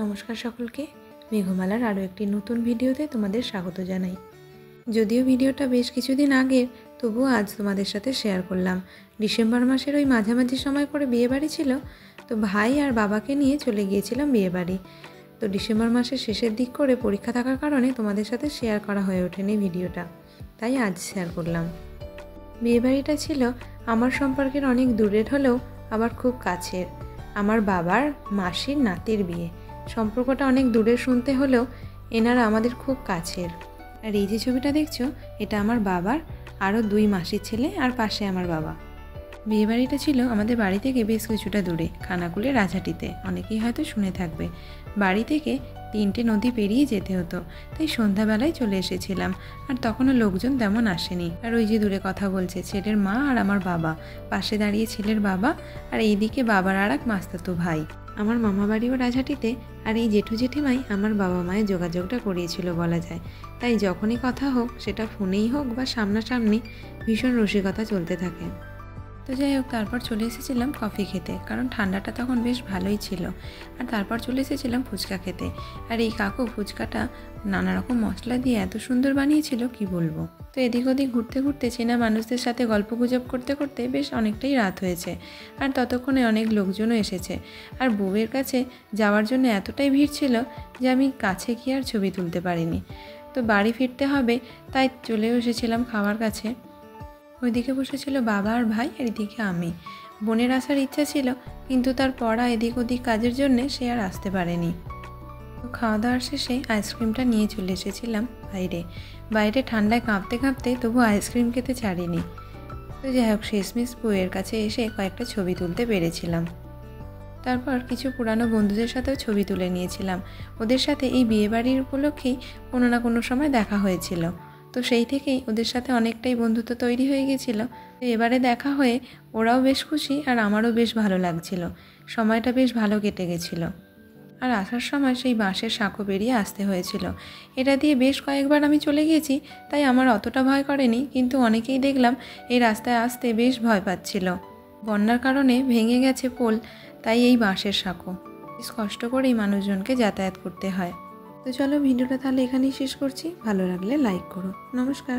নমস্কার সকলকে, মেঘমালার আরও একটি নতুন ভিডিওতে তোমাদের স্বাগত জানাই। যদিও ভিডিওটা বেশ কিছুদিন আগের, তবুও আজ তোমাদের সাথে শেয়ার করলাম। ডিসেম্বর মাসের ওই মাঝামাঝি সময় করে বিয়েবাড়ি ছিল, তো ভাই আর বাবাকে নিয়ে চলে গিয়েছিলাম বিয়েবাড়ি। তো ডিসেম্বর মাসের শেষের দিক করে পরীক্ষা থাকার কারণে তোমাদের সাথে শেয়ার করা হয়ে ওঠেনি ভিডিওটা, তাই আজ শেয়ার করলাম। বিয়েবাড়িটা ছিল আমার সম্পর্কের অনেক দূরের হলেও আবার খুব কাছের। আমার বাবার মাসির নাতির বিয়ে। সম্পর্কটা অনেক দূরের শুনতে হলেও এনারা আমাদের খুব কাছের। আর এই যে ছবিটা দেখছো, এটা আমার বাবার আরও 2 মাসির ছেলে, আর পাশে আমার বাবা। বিয়েবাড়িটা ছিল আমাদের বাড়ি থেকে বেশ কিছুটা দূরে, খানাকুলের রাজহাটিতে। অনেকেই হয়তো শুনে থাকবে। বাড়ি থেকে 3টে নদী পেরিয়ে যেতে হতো, তাই সন্ধ্যাবেলায় চলে এসেছিলাম। আর তখনও লোকজন তেমন আসেনি। আর ওই যে দূরে কথা বলছে ছেলের মা আর আমার বাবা, পাশে দাঁড়িয়ে ছেলের বাবা, আর এইদিকে বাবার আর এক মাস্তাতো ভাই। আমার মামা বাড়িও রাজহাটিতে, আর এই জেঠু জেঠিমাই আমার বাবা মায়ের যোগাযোগটা করিয়েছিল বলা যায়। তাই যখনই কথা হোক, সেটা ফোনেই হোক বা সামনাসামনি, ভীষণ রসিকতা চলতে থাকে। তো যাই হোক, তারপর চলে এসেছিলাম কফি খেতে, কারণ ঠান্ডাটা তখন বেশ ভালোই ছিল। আর তারপর চলে এসেছিলাম ফুচকা খেতে। আর এই কাকু ফুচকাটা নানা রকম মশলা দিয়ে এত সুন্দর বানিয়েছিল কি বলবো। তো এদিক ওদিক ঘুরতে ঘুরতে চেনা মানুষদের সাথে গল্পগুজব করতে করতে বেশ অনেকটাই রাত হয়েছে। আর ততক্ষণে অনেক লোকজনও এসেছে। আর বউয়ের কাছে যাওয়ার জন্য এতটাই ভিড় ছিল যে আমি কাছে গিয়ে আর ছবি তুলতে পারিনি। তো বাড়ি ফিরতে হবে, তাই চলেও এসেছিলাম খাওয়ার কাছে। ওইদিকে বসেছিল বাবা আর ভাই, আর এদিকে আমি। বোনের আসার ইচ্ছা ছিল, কিন্তু তার পড়া এদিক ওদিক কাজের জন্যে সে আর আসতে পারেনি। তো খাওয়া দাওয়ার শেষে আইসক্রিমটা নিয়ে চলে এসেছিলাম বাইরে ঠান্ডায় কাঁপতে কাঁপতে তবু আইসক্রিম খেতে ছাড়িনি। তো যাই হোক, শেষমেশ বউয়ের কাছে এসে কয়েকটা ছবি তুলতে পেরেছিলাম। তারপর কিছু পুরানো বন্ধুদের সাথেও ছবি তুলে নিয়েছিলাম। ওদের সাথে এই বিয়েবাড়ির উপলক্ষেই কোনো না কোনো সময় দেখা হয়েছিল। তো সেই থেকেই ওদের সাথে অনেকটাই বন্ধুত্ব তৈরি হয়ে গেছিলো। তো এবারে দেখা হয়ে ওরাও বেশ খুশি, আর আমারও বেশ ভালো লাগছিল। সময়টা বেশ ভালো কেটে গেছিলো। আর আসার সময় সেই বাঁশের সাঁকো পেরিয়ে আসতে হয়েছিল। এটা দিয়ে বেশ কয়েকবার আমি চলে গেছি, তাই আমার অতটা ভয় করেনি। কিন্তু অনেকেই দেখলাম এই রাস্তায় আসতে বেশ ভয় পাচ্ছিল। বন্যার কারণে ভেঙে গেছে পোল, তাই এই বাঁশের সাঁকো বেশ কষ্ট করেই মানুষজনকে যাতায়াত করতে হয়। তো চলো, ভিডিওটা তাহলে এখানেই শেষ করছি। ভালো লাগলে লাইক করো। নমস্কার।